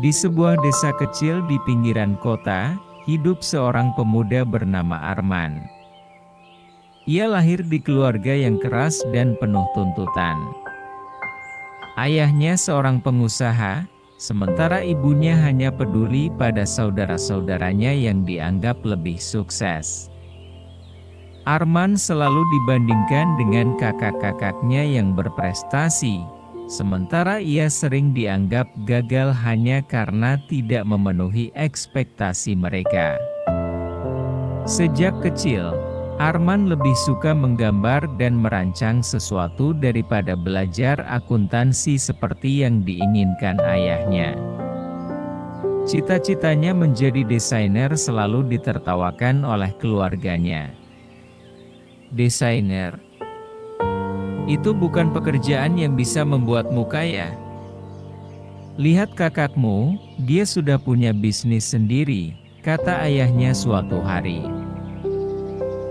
Di sebuah desa kecil di pinggiran kota, hidup seorang pemuda bernama Arman. Ia lahir di keluarga yang keras dan penuh tuntutan. Ayahnya seorang pengusaha, sementara ibunya hanya peduli pada saudara-saudaranya yang dianggap lebih sukses. Arman selalu dibandingkan dengan kakak-kakaknya yang berprestasi, sementara ia sering dianggap gagal hanya karena tidak memenuhi ekspektasi mereka. Sejak kecil, Arman lebih suka menggambar dan merancang sesuatu daripada belajar akuntansi seperti yang diinginkan ayahnya. Cita-citanya menjadi desainer selalu ditertawakan oleh keluarganya. Desainer, itu bukan pekerjaan yang bisa membuatmu kaya. Lihat kakakmu, dia sudah punya bisnis sendiri, kata ayahnya suatu hari.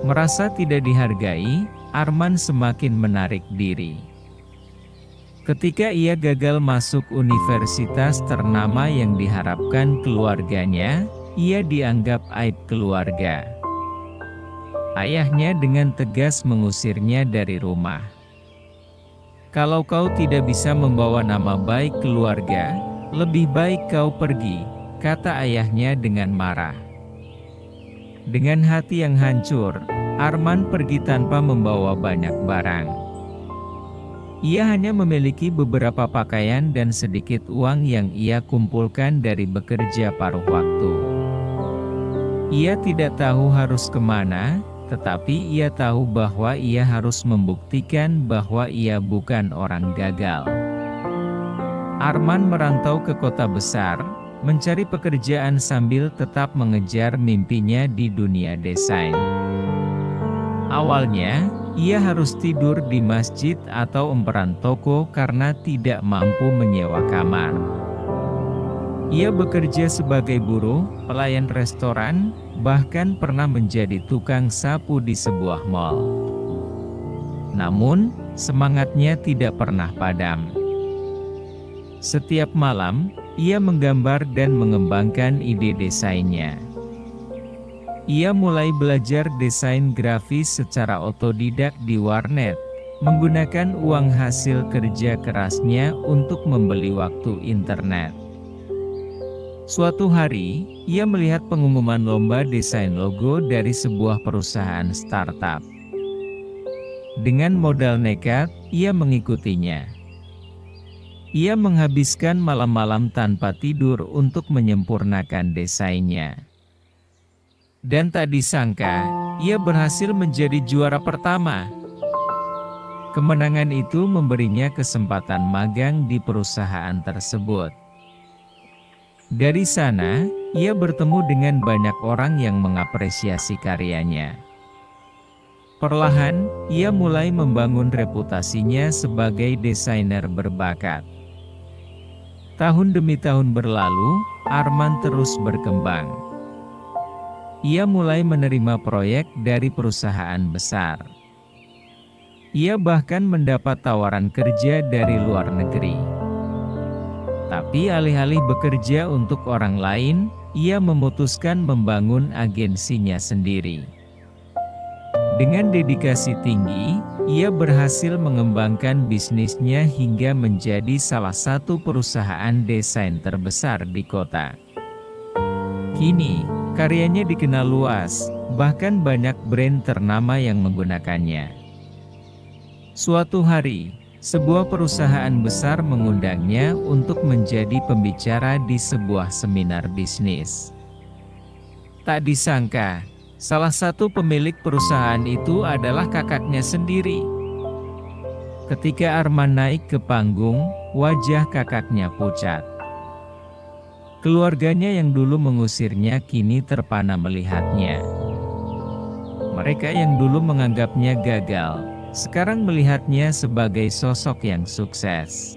Merasa tidak dihargai, Arman semakin menarik diri. Ketika ia gagal masuk universitas ternama yang diharapkan keluarganya, ia dianggap aib keluarga. Ayahnya dengan tegas mengusirnya dari rumah. Kalau kau tidak bisa membawa nama baik keluarga, lebih baik kau pergi, kata ayahnya dengan marah. Dengan hati yang hancur, Arman pergi tanpa membawa banyak barang. Ia hanya memiliki beberapa pakaian dan sedikit uang yang ia kumpulkan dari bekerja paruh waktu. Ia tidak tahu harus kemana, tetapi ia tahu bahwa ia harus membuktikan bahwa ia bukan orang gagal. Arman merantau ke kota besar, mencari pekerjaan sambil tetap mengejar mimpinya di dunia desain. Awalnya, ia harus tidur di masjid atau emperan toko karena tidak mampu menyewa kamar. Ia bekerja sebagai buruh, pelayan restoran, bahkan pernah menjadi tukang sapu di sebuah mal. Namun, semangatnya tidak pernah padam. Setiap malam, ia menggambar dan mengembangkan ide desainnya. Ia mulai belajar desain grafis secara otodidak di warnet, menggunakan uang hasil kerja kerasnya untuk membeli waktu internet. Suatu hari, ia melihat pengumuman lomba desain logo dari sebuah perusahaan startup. Dengan modal nekat, ia mengikutinya. Ia menghabiskan malam-malam tanpa tidur untuk menyempurnakan desainnya. Dan tak disangka, ia berhasil menjadi juara pertama. Kemenangan itu memberinya kesempatan magang di perusahaan tersebut. Dari sana, ia bertemu dengan banyak orang yang mengapresiasi karyanya. Perlahan, ia mulai membangun reputasinya sebagai desainer berbakat. Tahun demi tahun berlalu, Arman terus berkembang. Ia mulai menerima proyek dari perusahaan besar. Ia bahkan mendapat tawaran kerja dari luar negeri. Tapi alih-alih bekerja untuk orang lain, ia memutuskan membangun agensinya sendiri. Dengan dedikasi tinggi, ia berhasil mengembangkan bisnisnya hingga menjadi salah satu perusahaan desain terbesar di kota. Kini, karyanya dikenal luas, bahkan banyak brand ternama yang menggunakannya. Suatu hari, sebuah perusahaan besar mengundangnya untuk menjadi pembicara di sebuah seminar bisnis. Tak disangka, salah satu pemilik perusahaan itu adalah kakaknya sendiri. Ketika Arman naik ke panggung, wajah kakaknya pucat. Keluarganya yang dulu mengusirnya kini terpana melihatnya. Mereka yang dulu menganggapnya gagal, sekarang melihatnya sebagai sosok yang sukses.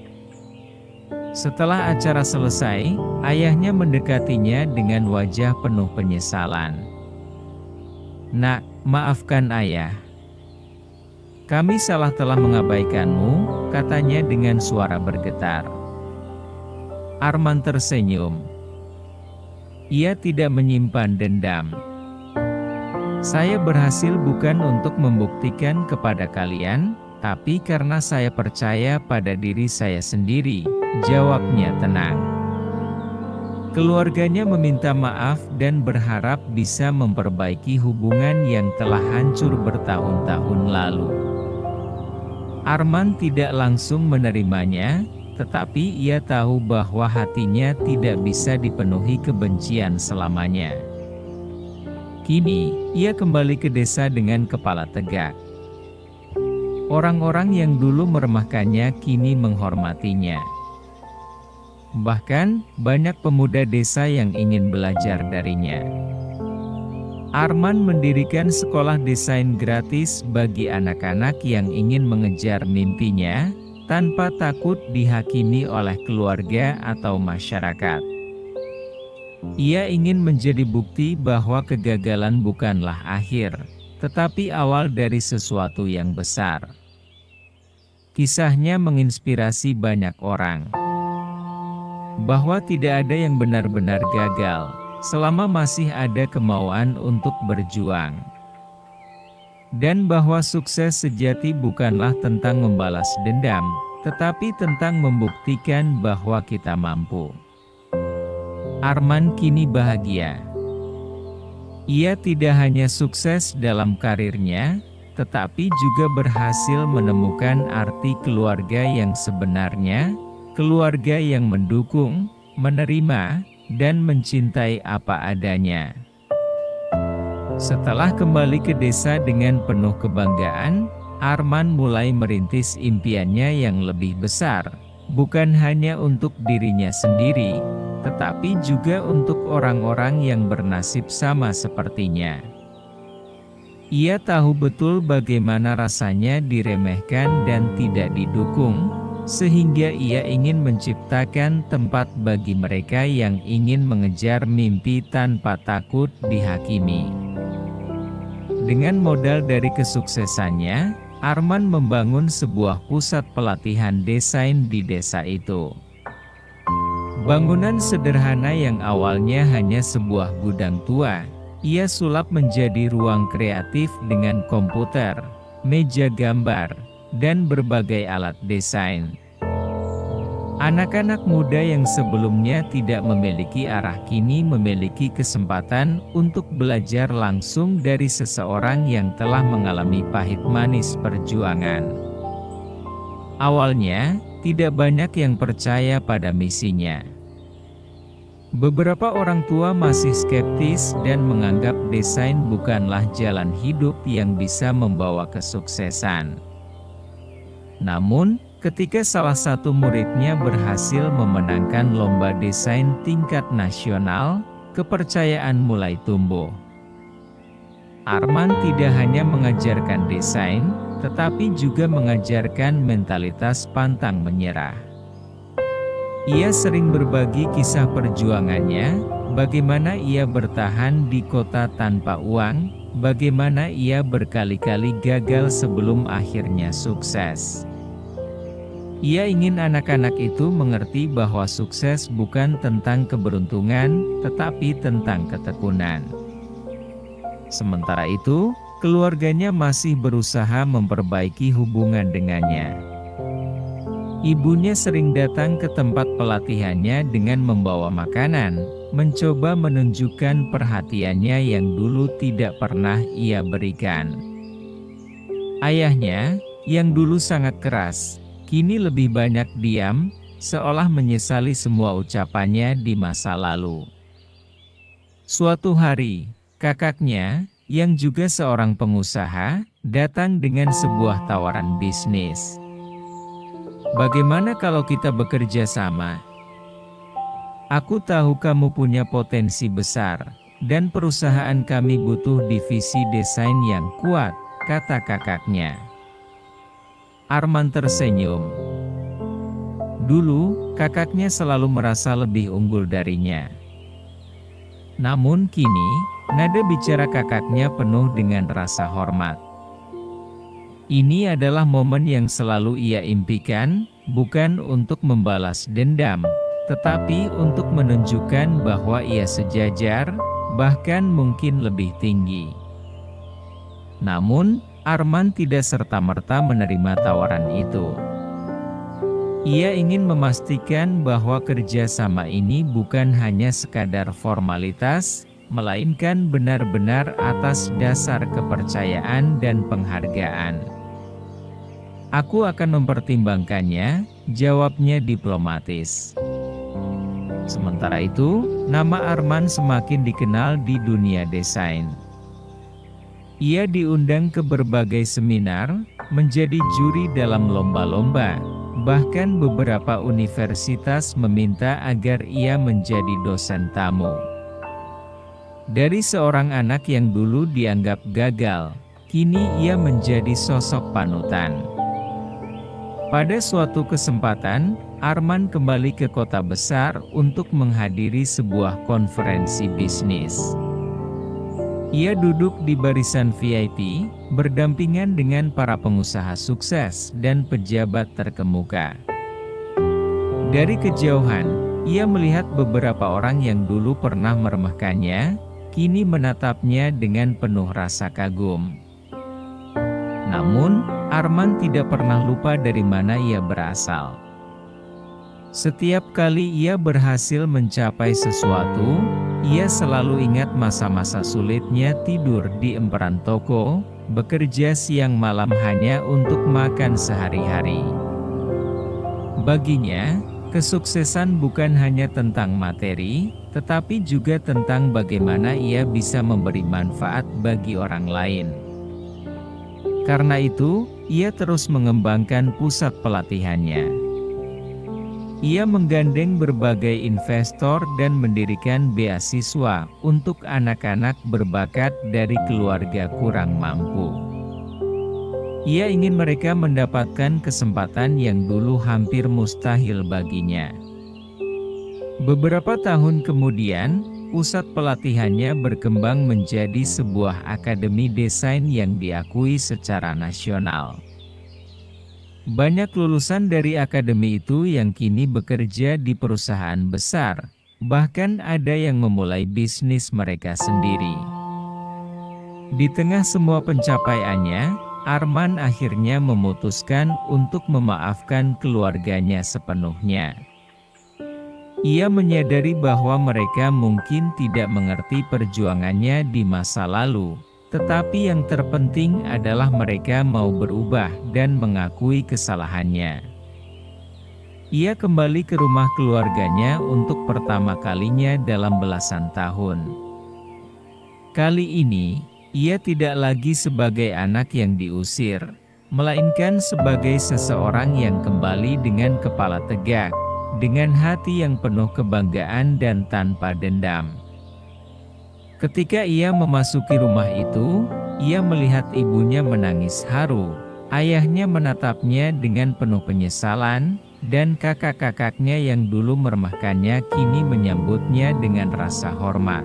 Setelah acara selesai, ayahnya mendekatinya dengan wajah penuh penyesalan. "Nak, maafkan ayah. Kami salah telah mengabaikanmu," katanya dengan suara bergetar. Arman tersenyum. Ia tidak menyimpan dendam. Saya berhasil bukan untuk membuktikan kepada kalian, tapi karena saya percaya pada diri saya sendiri, jawabnya tenang. Keluarganya meminta maaf dan berharap bisa memperbaiki hubungan yang telah hancur bertahun-tahun lalu. Arman tidak langsung menerimanya, tetapi ia tahu bahwa hatinya tidak bisa dipenuhi kebencian selamanya. Kini, ia kembali ke desa dengan kepala tegak. Orang-orang yang dulu meremehkannya kini menghormatinya. Bahkan, banyak pemuda desa yang ingin belajar darinya. Arman mendirikan sekolah desain gratis bagi anak-anak yang ingin mengejar mimpinya, tanpa takut dihakimi oleh keluarga atau masyarakat. Ia ingin menjadi bukti bahwa kegagalan bukanlah akhir, tetapi awal dari sesuatu yang besar. Kisahnya menginspirasi banyak orang. Bahwa tidak ada yang benar-benar gagal, selama masih ada kemauan untuk berjuang. Dan bahwa sukses sejati bukanlah tentang membalas dendam, tetapi tentang membuktikan bahwa kita mampu. Arman kini bahagia. Ia tidak hanya sukses dalam karirnya, tetapi juga berhasil menemukan arti keluarga yang sebenarnya, keluarga yang mendukung, menerima, dan mencintai apa adanya. Setelah kembali ke desa dengan penuh kebanggaan, Arman mulai merintis impiannya yang lebih besar, bukan hanya untuk dirinya sendiri, tetapi juga untuk orang-orang yang bernasib sama sepertinya. Ia tahu betul bagaimana rasanya diremehkan dan tidak didukung, sehingga ia ingin menciptakan tempat bagi mereka yang ingin mengejar mimpi tanpa takut dihakimi. Dengan modal dari kesuksesannya, Arman membangun sebuah pusat pelatihan desain di desa itu. Bangunan sederhana yang awalnya hanya sebuah gudang tua, ia sulap menjadi ruang kreatif dengan komputer, meja gambar, dan berbagai alat desain. Anak-anak muda yang sebelumnya tidak memiliki arah kini memiliki kesempatan untuk belajar langsung dari seseorang yang telah mengalami pahit manis perjuangan. Awalnya, tidak banyak yang percaya pada misinya. Beberapa orang tua masih skeptis dan menganggap desain bukanlah jalan hidup yang bisa membawa kesuksesan. Namun, ketika salah satu muridnya berhasil memenangkan lomba desain tingkat nasional, kepercayaan mulai tumbuh. Arman tidak hanya mengajarkan desain, tetapi juga mengajarkan mentalitas pantang menyerah. Ia sering berbagi kisah perjuangannya, bagaimana ia bertahan di kota tanpa uang, bagaimana ia berkali-kali gagal sebelum akhirnya sukses. Ia ingin anak-anak itu mengerti bahwa sukses bukan tentang keberuntungan, tetapi tentang ketekunan. Sementara itu, keluarganya masih berusaha memperbaiki hubungan dengannya. Ibunya sering datang ke tempat pelatihannya dengan membawa makanan, mencoba menunjukkan perhatiannya yang dulu tidak pernah ia berikan. Ayahnya, yang dulu sangat keras, kini lebih banyak diam, seolah menyesali semua ucapannya di masa lalu. Suatu hari, kakaknya, yang juga seorang pengusaha, datang dengan sebuah tawaran bisnis. Bagaimana kalau kita bekerja sama? Aku tahu kamu punya potensi besar, dan perusahaan kami butuh divisi desain yang kuat, kata kakaknya. Arman tersenyum. Dulu, kakaknya selalu merasa lebih unggul darinya. Namun kini, nada bicara kakaknya penuh dengan rasa hormat. Ini adalah momen yang selalu ia impikan, bukan untuk membalas dendam, tetapi untuk menunjukkan bahwa ia sejajar, bahkan mungkin lebih tinggi. Namun, Arman tidak serta-merta menerima tawaran itu. Ia ingin memastikan bahwa kerjasama ini bukan hanya sekadar formalitas, melainkan benar-benar atas dasar kepercayaan dan penghargaan. "Aku akan mempertimbangkannya," jawabnya diplomatis. Sementara itu, nama Arman semakin dikenal di dunia desain. Ia diundang ke berbagai seminar, menjadi juri dalam lomba-lomba. Bahkan beberapa universitas meminta agar ia menjadi dosen tamu. Dari seorang anak yang dulu dianggap gagal, kini ia menjadi sosok panutan. Pada suatu kesempatan, Arman kembali ke kota besar untuk menghadiri sebuah konferensi bisnis. Ia duduk di barisan VIP, berdampingan dengan para pengusaha sukses dan pejabat terkemuka. Dari kejauhan, ia melihat beberapa orang yang dulu pernah meremehkannya, kini menatapnya dengan penuh rasa kagum. Namun, Arman tidak pernah lupa dari mana ia berasal. Setiap kali ia berhasil mencapai sesuatu, ia selalu ingat masa-masa sulitnya tidur di emperan toko, bekerja siang malam hanya untuk makan sehari-hari. Baginya, kesuksesan bukan hanya tentang materi, tetapi juga tentang bagaimana ia bisa memberi manfaat bagi orang lain. Karena itu, ia terus mengembangkan pusat pelatihannya. Ia menggandeng berbagai investor dan mendirikan beasiswa untuk anak-anak berbakat dari keluarga kurang mampu. Ia ingin mereka mendapatkan kesempatan yang dulu hampir mustahil baginya. Beberapa tahun kemudian, pusat pelatihannya berkembang menjadi sebuah akademi desain yang diakui secara nasional. Banyak lulusan dari akademi itu yang kini bekerja di perusahaan besar, bahkan ada yang memulai bisnis mereka sendiri. Di tengah semua pencapaiannya, Arman akhirnya memutuskan untuk memaafkan keluarganya sepenuhnya. Ia menyadari bahwa mereka mungkin tidak mengerti perjuangannya di masa lalu. Tetapi yang terpenting adalah mereka mau berubah dan mengakui kesalahannya. Ia kembali ke rumah keluarganya untuk pertama kalinya dalam belasan tahun. Kali ini, ia tidak lagi sebagai anak yang diusir, melainkan sebagai seseorang yang kembali dengan kepala tegak, dengan hati yang penuh kebanggaan dan tanpa dendam. Ketika ia memasuki rumah itu, ia melihat ibunya menangis haru, ayahnya menatapnya dengan penuh penyesalan, dan kakak-kakaknya yang dulu meremehkannya kini menyambutnya dengan rasa hormat.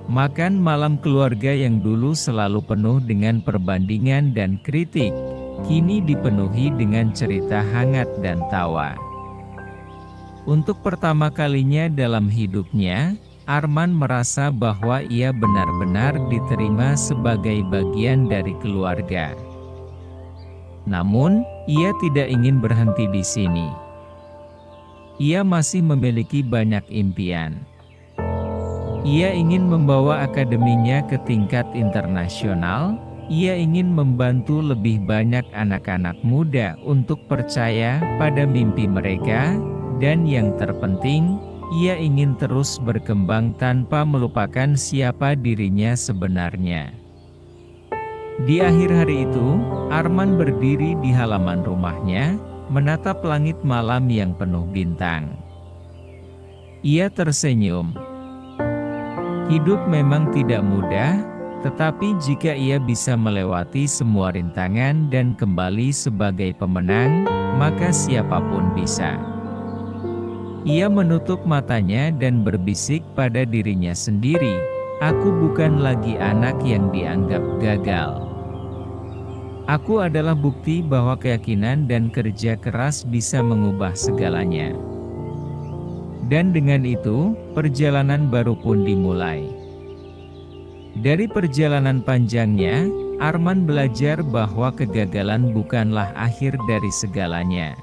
Makan malam keluarga yang dulu selalu penuh dengan perbandingan dan kritik, kini dipenuhi dengan cerita hangat dan tawa. Untuk pertama kalinya dalam hidupnya, Arman merasa bahwa ia benar-benar diterima sebagai bagian dari keluarga. Namun, ia tidak ingin berhenti di sini. Ia masih memiliki banyak impian. Ia ingin membawa akademinya ke tingkat internasional. Ia ingin membantu lebih banyak anak-anak muda untuk percaya pada mimpi mereka, dan yang terpenting, ia ingin terus berkembang tanpa melupakan siapa dirinya sebenarnya. Di akhir hari itu, Arman berdiri di halaman rumahnya, menatap langit malam yang penuh bintang. Ia tersenyum. Hidup memang tidak mudah, tetapi jika ia bisa melewati semua rintangan dan kembali sebagai pemenang, maka siapapun bisa. Ia menutup matanya dan berbisik pada dirinya sendiri, "Aku bukan lagi anak yang dianggap gagal. Aku adalah bukti bahwa keyakinan dan kerja keras bisa mengubah segalanya." Dan dengan itu, perjalanan baru pun dimulai. Dari perjalanan panjangnya, Arman belajar bahwa kegagalan bukanlah akhir dari segalanya.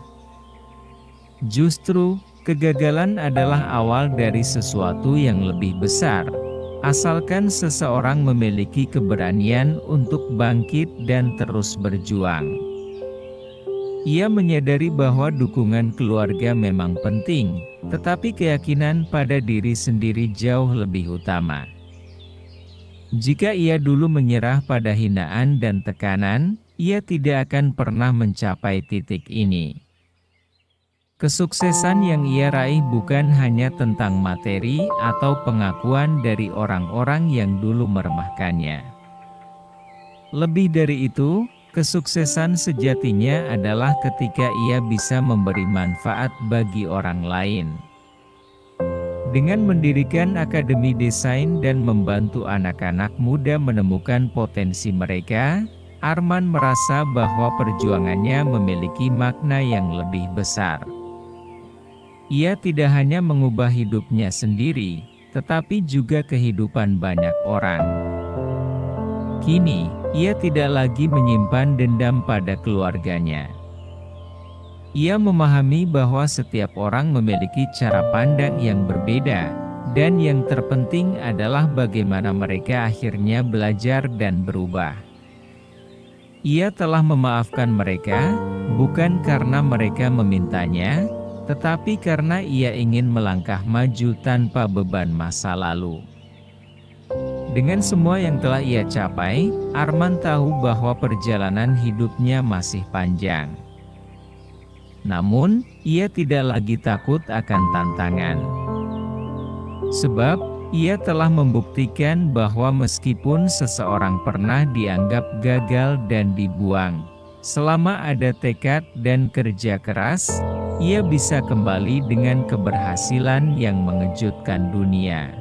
Justru, kegagalan adalah awal dari sesuatu yang lebih besar, asalkan seseorang memiliki keberanian untuk bangkit dan terus berjuang. Ia menyadari bahwa dukungan keluarga memang penting, tetapi keyakinan pada diri sendiri jauh lebih utama. Jika ia dulu menyerah pada hinaan dan tekanan, ia tidak akan pernah mencapai titik ini. Kesuksesan yang ia raih bukan hanya tentang materi atau pengakuan dari orang-orang yang dulu meremehkannya. Lebih dari itu, kesuksesan sejatinya adalah ketika ia bisa memberi manfaat bagi orang lain. Dengan mendirikan akademi desain dan membantu anak-anak muda menemukan potensi mereka, Arman merasa bahwa perjuangannya memiliki makna yang lebih besar. Ia tidak hanya mengubah hidupnya sendiri, tetapi juga kehidupan banyak orang. Kini, ia tidak lagi menyimpan dendam pada keluarganya. Ia memahami bahwa setiap orang memiliki cara pandang yang berbeda, dan yang terpenting adalah bagaimana mereka akhirnya belajar dan berubah. Ia telah memaafkan mereka, bukan karena mereka memintanya, tetapi karena ia ingin melangkah maju tanpa beban masa lalu. Dengan semua yang telah ia capai, Arman tahu bahwa perjalanan hidupnya masih panjang. Namun, ia tidak lagi takut akan tantangan. Sebab, ia telah membuktikan bahwa meskipun seseorang pernah dianggap gagal dan dibuang, selama ada tekad dan kerja keras, ia bisa kembali dengan keberhasilan yang mengejutkan dunia.